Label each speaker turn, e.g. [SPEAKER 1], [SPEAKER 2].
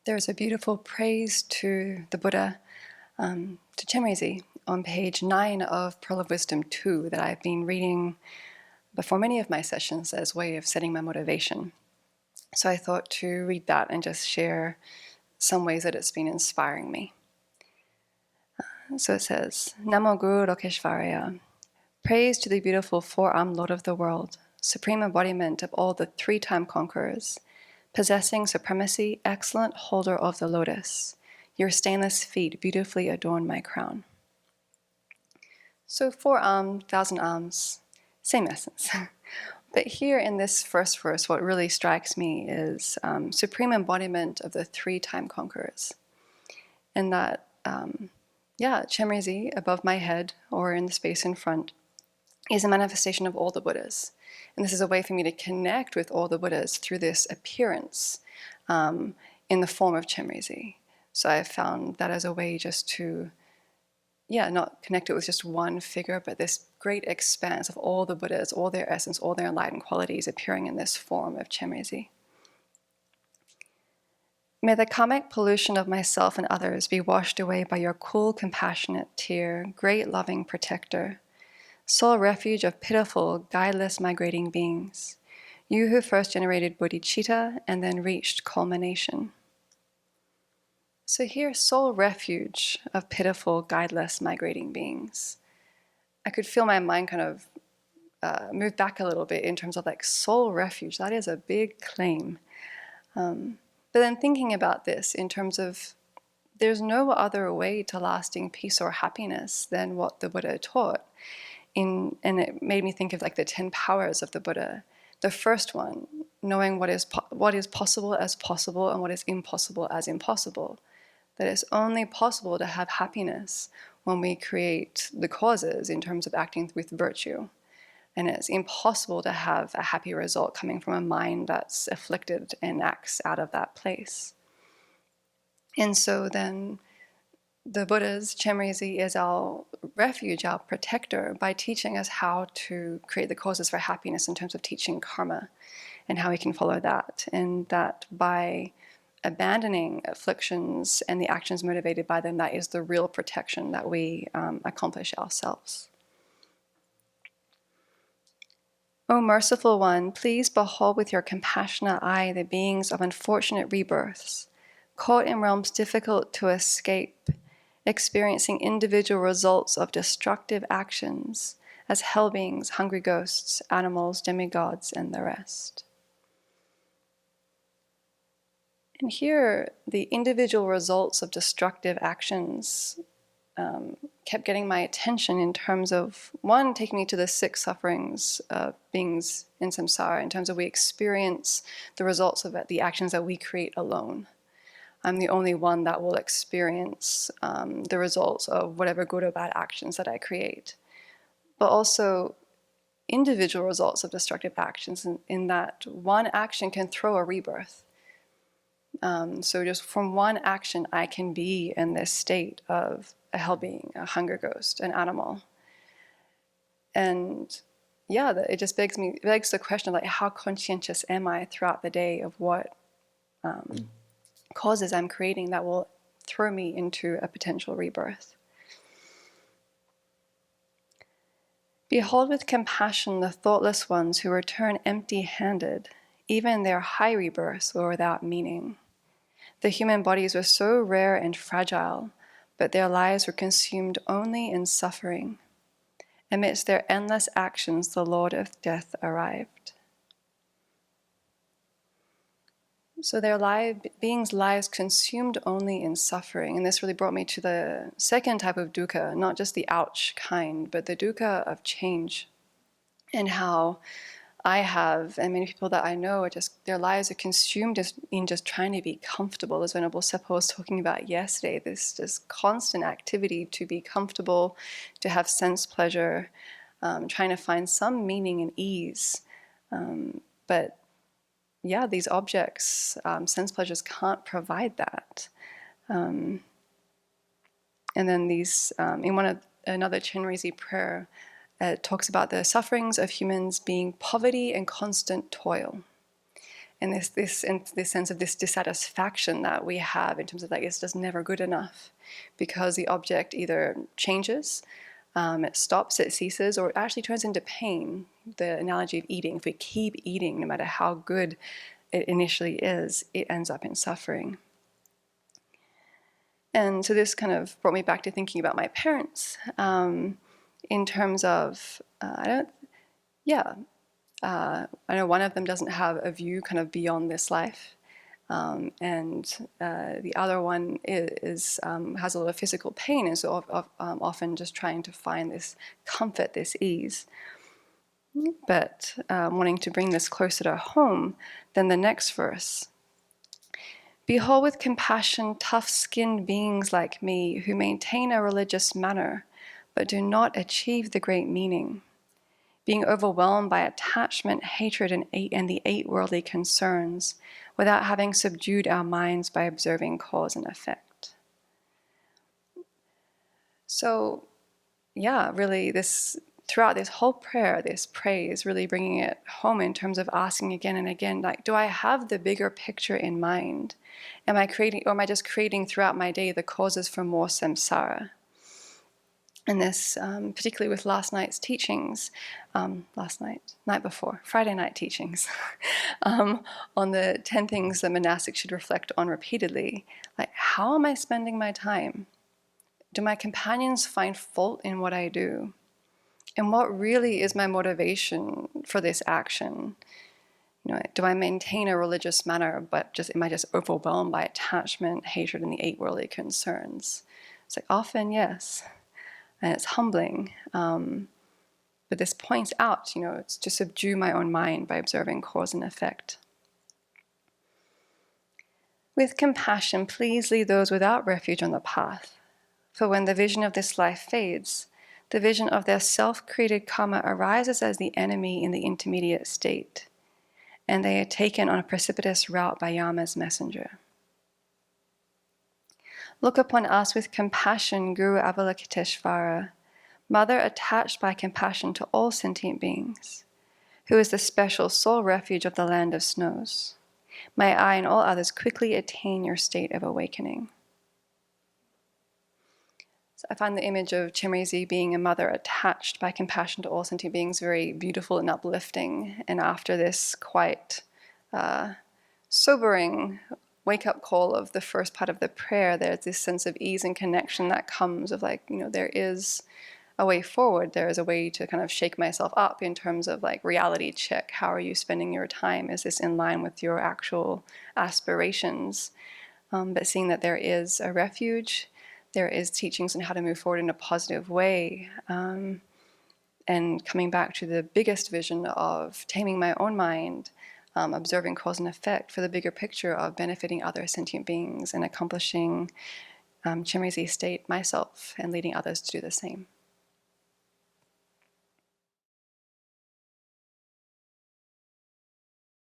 [SPEAKER 1] There's a beautiful praise to the Buddha, to Chenrezig, on page 9 of Pearl of Wisdom 2 that I've been reading before many of my sessions as a way of setting my motivation. So I thought to read that and just share some ways that it's been inspiring me. So it says, Namo Guru Lokeshvaraya. Praise to the beautiful four-armed Lord of the world, supreme embodiment of all the three-time conquerors, possessing supremacy, excellent holder of the lotus. Your stainless feet beautifully adorn my crown. So 4-armed, 1,000 arms, same essence. But here in this first verse, what really strikes me is supreme embodiment of the three-time conquerors. And that, Chenrezig, above my head or in the space in front, is a manifestation of all the Buddhas. And this is a way for me to connect with all the Buddhas through this appearance in the form of Chenrezig. So I found that as a way just to, not connect it with just one figure, but this great expanse of all the Buddhas, all their essence, all their enlightened qualities appearing in this form of Chenrezig. May the karmic pollution of myself and others be washed away by your cool, compassionate tear, great loving protector, sole refuge of pitiful, guideless migrating beings, you who first generated bodhicitta and then reached culmination. So here, sole refuge of pitiful, guideless migrating beings. I could feel my mind kind of move back a little bit in terms of like sole refuge. That is a big claim. But then thinking about this in terms of there's no other way to lasting peace or happiness than what the Buddha taught. And it made me think of like the 10 powers of the Buddha. The first one, knowing what is possible as possible and what is impossible as impossible. That it's only possible to have happiness when we create the causes in terms of acting with virtue. And it's impossible to have a happy result coming from a mind that's afflicted and acts out of that place. And so then the Buddha's Chenrezig is our refuge, our protector, by teaching us how to create the causes for happiness in terms of teaching karma and how we can follow that. And that by abandoning afflictions and the actions motivated by them, that is the real protection that we accomplish ourselves. O merciful one, please behold with your compassionate eye the beings of unfortunate rebirths, caught in realms difficult to escape, experiencing individual results of destructive actions as hell beings, hungry ghosts, animals, demigods, and the rest. And here, the individual results of destructive actions kept getting my attention in terms of, one, taking me to the 6 sufferings of beings in samsara, in terms of we experience the results of it, the actions that we create alone. I'm the only one that will experience the results of whatever good or bad actions that I create. But also individual results of destructive actions in that one action can throw a rebirth. So just from one action, I can be in this state of a hell being, a hunger ghost, an animal. And it just begs the question of like, how conscientious am I throughout the day of what causes I'm creating that will throw me into a potential rebirth. Behold with compassion the thoughtless ones who return empty-handed, even their high rebirths were without meaning. The human bodies were so rare and fragile, but their lives were consumed only in suffering. Amidst their endless actions, the Lord of Death arrived. So their beings' lives consumed only in suffering. And this really brought me to the second type of dukkha, not just the ouch kind, but the dukkha of change. And how I have, and many people that I know, are just their lives are consumed in just trying to be comfortable, as Venerable Seppo was talking about yesterday, this just constant activity to be comfortable, to have sense pleasure, trying to find some meaning and ease. But these objects, sense pleasures can't provide that. And then these, in another Chenrezig prayer, it talks about the sufferings of humans being poverty and constant toil. and this sense of this dissatisfaction that we have in terms of like it's just never good enough, because the object either changes, it stops, it ceases, or it actually turns into pain. The analogy of eating: if we keep eating, no matter how good it initially is, it ends up in suffering. And so this kind of brought me back to thinking about my parents, in terms of, I know one of them doesn't have a view kind of beyond this life, and the other one has a lot of physical pain, and so often just trying to find this comfort, this ease. But wanting to bring this closer to home, then the next verse: behold with compassion tough-skinned beings like me, who maintain a religious manner, but do not achieve the great meaning, being overwhelmed by attachment, hatred, and the 8 worldly concerns, without having subdued our minds by observing cause and effect. So, yeah, really, throughout this whole prayer, this praise, really bringing it home in terms of asking again and again, like, do I have the bigger picture in mind? Am I just creating throughout my day the causes for more samsara? And this, particularly with last night's teachings, night before, Friday night teachings, on the 10 things that monastics should reflect on repeatedly. Like, how am I spending my time? Do my companions find fault in what I do? And what really is my motivation for this action? Do I maintain a religious manner, but am I just overwhelmed by attachment, hatred, and the 8 worldly concerns? It's like, often, yes. And it's humbling. But this points out, it's to subdue my own mind by observing cause and effect. With compassion, please lead those without refuge on the path. For when the vision of this life fades, the vision of their self-created karma arises as the enemy in the intermediate state, and they are taken on a precipitous route by Yama's messenger. Look upon us with compassion, Guru Avalokiteshvara, Mother attached by compassion to all sentient beings, who is the special sole refuge of the land of snows. May I and all others quickly attain your state of awakening. So I find the image of Chenrezig being a mother attached by compassion to all sentient beings very beautiful and uplifting. And after this quite sobering wake-up call of the first part of the prayer, there's this sense of ease and connection that comes of there is a way forward. There is a way to kind of shake myself up in terms of reality check. How are you spending your time? Is this in line with your actual aspirations? But seeing that there is a refuge, there is teachings on how to move forward in a positive way, and coming back to the biggest vision of taming my own mind, observing cause and effect for the bigger picture of benefiting other sentient beings and accomplishing Chenrezig's state myself and leading others to do the same.